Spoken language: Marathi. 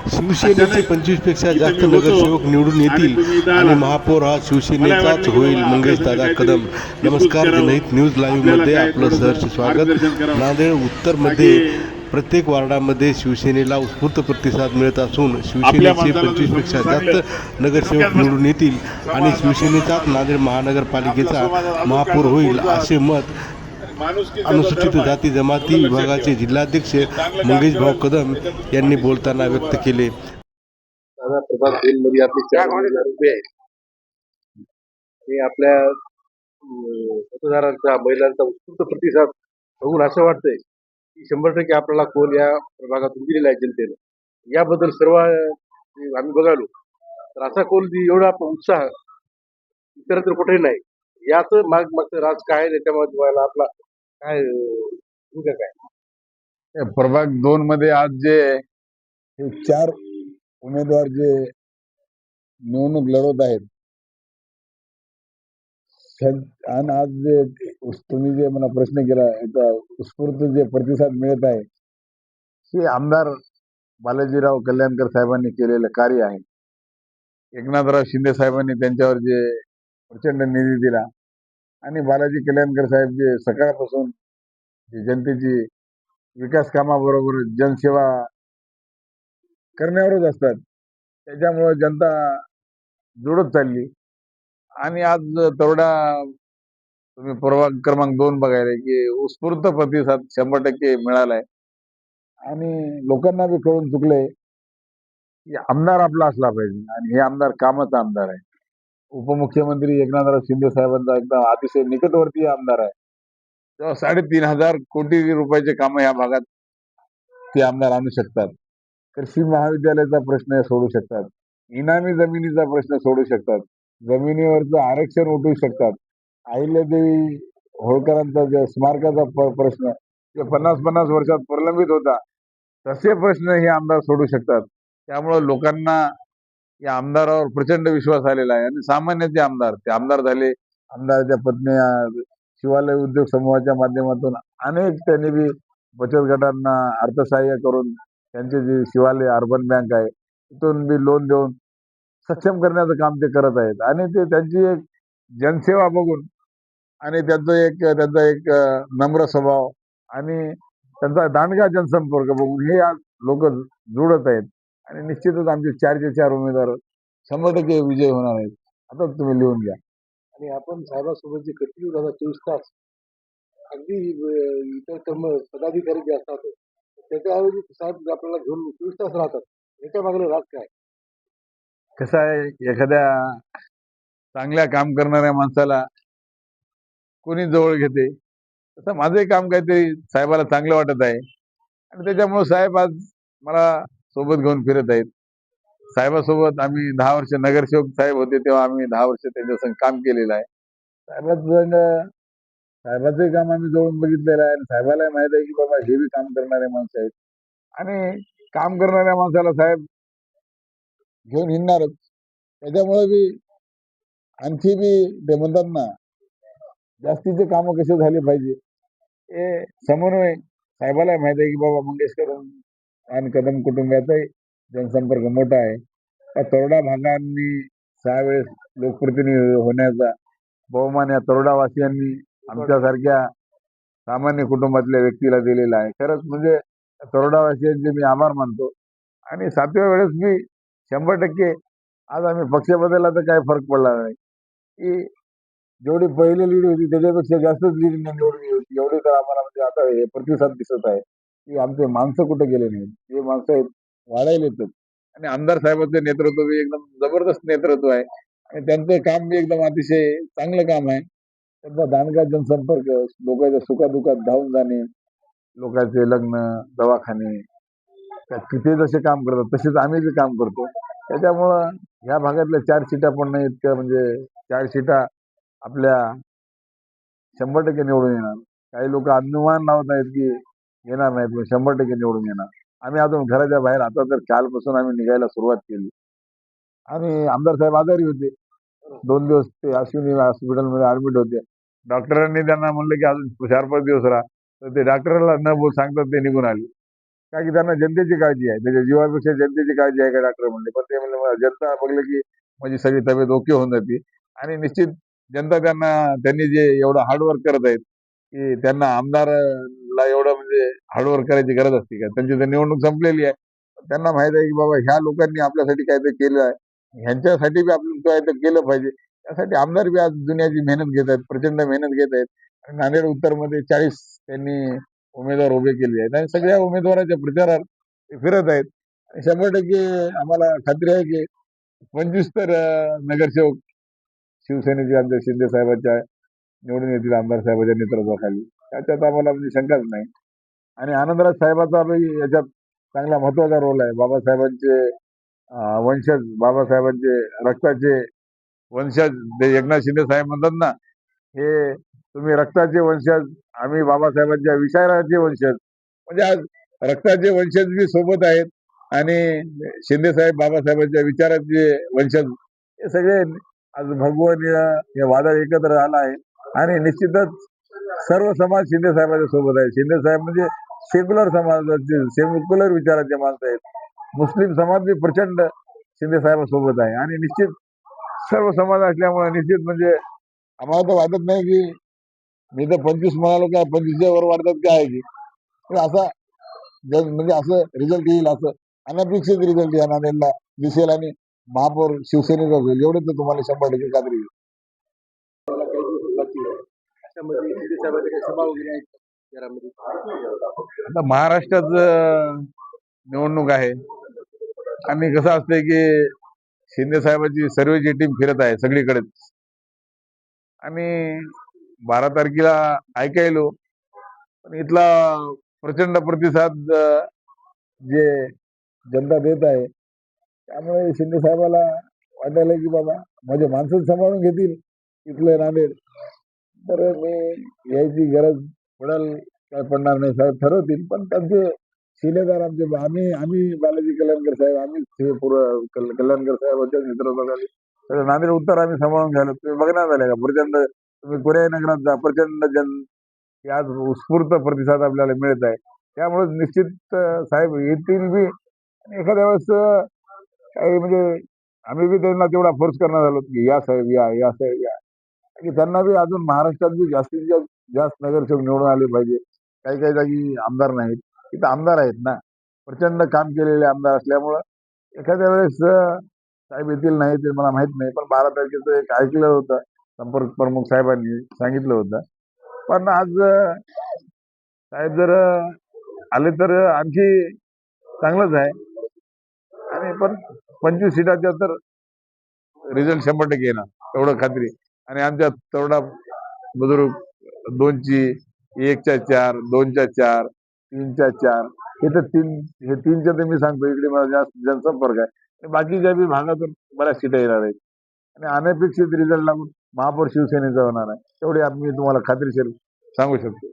शिवसेनेचे 25 पेक्षा जास्त नगरसेवक निवडून येतील आणि महापौर हा शिवसेनेचाच होईल. मंगेश दादा कदम. नमस्कार, जनहित न्यूज लाईव्हमध्ये आपलं सहर्ष स्वागत. नांदेड उत्तरमध्ये प्रत्येक वार्डामध्ये शिवसेनेला उत्स्फूर्त प्रतिसाद मिळत असून शिवसेनेचे 25 पेक्षा जास्त नगरसेवक निवडून येतील आणि शिवसेनेचाच नांदेड महानगरपालिकेचा महापौर होईल, असे मत अनुसूचित जाती जमाती विभागाचे जिल्हाध्यक्ष मंगेश भाऊ कदम यांनी बोलताना व्यक्त केले. दादा प्रभाग 2 मध्ये आपले 4 उमेदवार उभे आहेत. हे आपल्या मतदारांचा महिलांचा उत्स्फूर्त प्रतिसाद बघून असं वाटतंय की 100% आपल्याला कोल या प्रभागातून दिलेला आहे जनतेनं. याबद्दल सर्व आम्ही बघालो तर असा कोल एवढा उत्साह इतरत्र कुठेही नाही. याच मागचं राज काय त्याच्यामध्ये व्हायला आपला काय भूमिका काय? प्रभाग 2 मध्ये आज जे 4 उमेदवार जे निवडणूक लढवत आहेत आणि आज जे तुम्ही जे मला प्रश्न केला याचा उत्स्फूर्त जे प्रतिसाद मिळत आहे हे आमदार बालाजीराव कल्याणकर साहेबांनी केलेलं कार्य आहे. एकनाथराव शिंदे साहेबांनी त्यांच्यावर जे प्रचंड निधी दिला आणि बालाजी कल्याणकर साहेब जे सकाळपासून जनतेची विकास कामाबरोबर जनसेवा करण्यावरच असतात, त्याच्यामुळे जनता जुळत चालली. आणि आज तेवढा तुम्ही प्रभाग क्रमांक 2 बघायला की उत्स्फूर्त प्रतिसाद 100% मिळालाय आणि लोकांना बी कळून चुकलंय की आमदार आपला असला पाहिजे आणि हे आमदार कामाचा आमदार आहे. उपमुख्यमंत्री एकनाथराव शिंदे साहेबांचा एकदम अतिशय निकटवर्तीय आमदार आहे. तेव्हा 3,500 कोटी रुपयाचे कामं या भागात ते आमदार आणू शकतात. कृषी महाविद्यालयाचा प्रश्न सोडू शकतात, इनामी जमिनीचा प्रश्न सोडू शकतात, जमिनीवरचं आरक्षण उठवू शकतात, अहिल्यादेवी होळकरांचा जो स्मारकाचा प्रश्न 50-50 वर्षात प्रलंबित होता तसे प्रश्न हे आमदार सोडू शकतात. त्यामुळे लोकांना या आमदारावर प्रचंड विश्वास आलेला आहे आणि सामान्य ते आमदार झाले. आमदाराच्या पत्नी शिवालय उद्योग समूहाच्या माध्यमातून अनेक त्यांनी बी बचत गटांना अर्थसहाय्य करून त्यांचे जे शिवालय अर्बन बँक आहे तिथून बी लोन देऊन सक्षम करण्याचं काम ते करत आहेत. आणि ते त्यांची एक जनसेवा बघून आणि त्यांचा एक नम्र स्वभाव आणि त्यांचा दांडगा जनसंपर्क बघून हे आज लोक जुळत आहेत आणि निश्चितच आमचे 4चे 4 उमेदवार 100% विजय होणार आहेत. आता तुम्ही लिहून घ्या. आणि आपण साहेबांसोबत जे कंटिन्यू झाला 24 तास अगदी इतर पदाधिकारी जे असतात त्याच्याऐवजी साहेब आपल्याला घेऊन 24 तास राहतात. याच्या मागलं राज काय? कसं आहे, एखाद्या चांगल्या काम करणाऱ्या माणसाला कोणी जवळ घेते तसं माझंही काम काहीतरी साहेबाला चांगलं वाटत आहे आणि त्याच्यामुळे साहेब आज मला सोबत घेऊन फिरत आहेत. साहेबासोबत आम्ही 10 वर्ष नगरसेवक साहेब होते तेव्हा आम्ही 10 वर्ष त्यांच्या संग काम केलेलं आहे. साहेबाचंही काम आम्ही जवळून बघितलेलं आहे आणि साहेबाला माहित आहे की बाबा हे बी काम करणारे माणसं आहेत आणि काम करणाऱ्या माणसाला साहेब घेऊन हिंडणारच. त्याच्यामुळे बी आणखी बी ते म्हणतात ना जास्तीचे कामं कसे झाले पाहिजे हे समन्वय साहेबाला माहित आहे की बाबा मंगेशकर आणि कदम कुटुंबाचाही जनसंपर्क मोठा आहे. त्या तरोडा भागांनी 6 वेळेस लोकप्रतिनिधी होण्याचा बहुमान या तरोडावासियांनी आमच्यासारख्या सामान्य कुटुंबातल्या व्यक्तीला दिलेला आहे. खरंच म्हणजे तरोडावासियांचे मी आभार मानतो आणि 7व्या वेळेस मी 100% आज आम्ही पक्ष बदलला तर काही फरक पडला नाही की जेवढी पहिली लीड होती त्याच्यापेक्षा जास्तच लीड निवडली होती. एवढी तर आम्हाला म्हणजे आता हे प्रतिसाद दिसत आहे की आमचे माणसं कुठे गेले नाहीत. हे माणसं आहेत वाढायला येतात आणि आमदार साहेबांचं नेतृत्व बी एकदम जबरदस्त नेतृत्व आहे आणि त्यांचं काम बी एकदम अतिशय चांगलं काम आहे. त्यांचा दांडगा जनसंपर्क, लोकांच्या सुखादुखात धावून जाणे, लोकांचे लग्न, दवाखाने तिथे जसे काम करतात तसेच आम्ही बी काम करतो. त्याच्यामुळं ह्या भागातल्या 4 सीटा पण नाही इतक्या म्हणजे 4 सीटा आपल्या 100% निवडून येणार. काही लोक अनुमान लावत आहेत की येणार नाहीत पण 100% निवडून येणार. आम्ही अजून घराच्या बाहेर आता तर कालपासून आम्ही निघायला सुरुवात केली आणि आमदार साहेब आजारी होते. 2 दिवस ते अश्विनी हॉस्पिटलमध्ये ऍडमिट होते. डॉक्टरांनी त्यांना म्हणलं की अजून 4-5 दिवस राहा तर ते डॉक्टरला न बोल सांगतात ते निघून आले. का की त्यांना जनतेची काळजी आहे, त्याच्या जीवापेक्षा जनतेची काळजी आहे का डॉक्टर म्हणले. पण ते म्हणले मला जनता बघलं की माझी सगळी तब्येत ओके होऊन जाते. आणि निश्चित जनता त्यांनी जे एवढं हार्डवर्क करत आहेत की त्यांना आमदारला एवढं म्हणजे हार्डवर्क करायची गरज असते का. त्यांची तर निवडणूक संपलेली आहे. त्यांना माहित आहे की बाबा ह्या लोकांनी आपल्यासाठी काहीतरी केलं आहे, ह्यांच्यासाठी बी आपण काहीतरी केलं पाहिजे. त्यासाठी आमदार बी आज दुनियाची मेहनत घेत आहेत, प्रचंड मेहनत घेत आहेत. आणि नांदेड उत्तरमध्ये 40 त्यांनी उमेदवार उभे केले आहेत आणि सगळ्या उमेदवाराच्या प्रचारात ते फिरत आहेत. आणि 100% आम्हाला खात्री आहे की 25 तर नगरसेवक शिवसेनेचे आमच्या शिंदे साहेबांच्या निवडून येतील आमदार साहेबांच्या नेतृत्वाखाली. त्याच्यात आम्हाला म्हणजे शंकाच नाही. आणि आनंदराज साहेबाचा बी याच्यात चांगला महत्वाचा रोल आहे. बाबासाहेबांचे वंशज, बाबासाहेबांचे रक्ताचे वंशज, ते एकनाथ शिंदे साहेब म्हणतात ना, हे तुम्ही रक्ताचे वंशज, आम्ही बाबासाहेबांच्या विचाराचे वंशज. म्हणजे आज रक्ताचे वंशज बी सोबत आहेत आणि शिंदे साहेब बाबासाहेबांच्या विचाराचे वंशज, हे सगळे आज भगवान हे वादळ एकत्र आलं आहे. आणि निश्चितच सर्व समाज शिंदे साहेबांच्या सोबत आहे. शिंदे साहेब म्हणजे सेक्युलर समाजाचे, सेक्युलर विचाराचे माणसं आहेत. मुस्लिम समाज बी प्रचंड शिंदे साहेबांसोबत आहे. आणि निश्चित सर्व समाज असल्यामुळे निश्चित म्हणजे आम्हाला तर वाटत नाही की मी तर 25 म्हणालो काय 25च्या वर वाढतात काय आहे की. पण असा म्हणजे असं रिझल्ट येईल असं अनपेक्षित रिझल्ट या नांदेडला दिसेल आणि महापौर शिवसेनेचा होईल एवढं तर तुम्हाला 100% खात्री आहे. मला काही दिवस बाकी आहे. अशामध्ये शिंदे साहेबांच्या काही सभा वगैरे आहेत का शहरामध्ये? आता महाराष्ट्राचं निवडणूक आहे आणि कसं असतंय की शिंदे साहेबांची सर्वेची टीम फिरत आहे सगळीकडेच. आणि 12 तारखेला ऐकायलो पण इथला प्रचंड प्रतिसाद जे जनता देत आहे त्यामुळे शिंदे साहेबाला वाटायला की बाबा माझे माणसं सांभाळून घेतील इथलं नांदेड, तर मी यायची गरज पडेल काय पडणार नाही साहेब ठरवतील. पण त्यांचे शिलेदार आमचे आम्ही आम्ही बालाजी कल्याणकर साहेब, आम्ही हे कल्याणकर साहेबांच्या नेतृत्वाखाली सगळं नांदेड उत्तर आम्ही सांभाळून घ्यायला. तुम्ही बघणार झाले का प्रचंड, तुम्ही कोऱ्या नगरात जा, प्रचंड हे आज उत्स्फूर्त प्रतिसाद आपल्याला मिळत आहे. त्यामुळे निश्चित साहेब येतील बी. आणि एखाद्या वेळेस काही म्हणजे आम्ही बी त्यांना तेवढा फोर्स करणार झालो की या साहेब या साहेब या, की त्यांना बी अजून महाराष्ट्रात बी जास्तीत जास्त नगरसेवक निवडून आले पाहिजे. काही काही जागी आमदार नाहीत, तिथं आमदार आहेत ना, प्रचंड काम केलेले आमदार असल्यामुळं एखाद्या वेळेस साहेब येतील नाही ते मला माहित नाही. पण 12 तारखेचं एक ऐकलं होतं, संपर्क प्रमुख साहेबांनी सांगितलं होतं. पण आज साहेब जर आले तर आणखी चांगलंच आहे. आणि पण 25 सीटाच्या तर रिझल्ट 100% येणार एवढं खात्री. आणि आमच्या तेवढा बुजुर्ग 2ची 1च्या 4, 2च्या 4, 3च्या 4, हे तर हे 3च्या तर मी सांगतो इकडे मला जास्त जनसंपर्क आहे. आणि बाकीच्या बी भागातून बऱ्याच सीटा येणार आहेत. आणि अनपेक्षित रिझल्ट लागून महापौर शिवसेनेचा होणार आहे, एवढी मी तुम्हाला खात्रीशीर सांगू शकतो.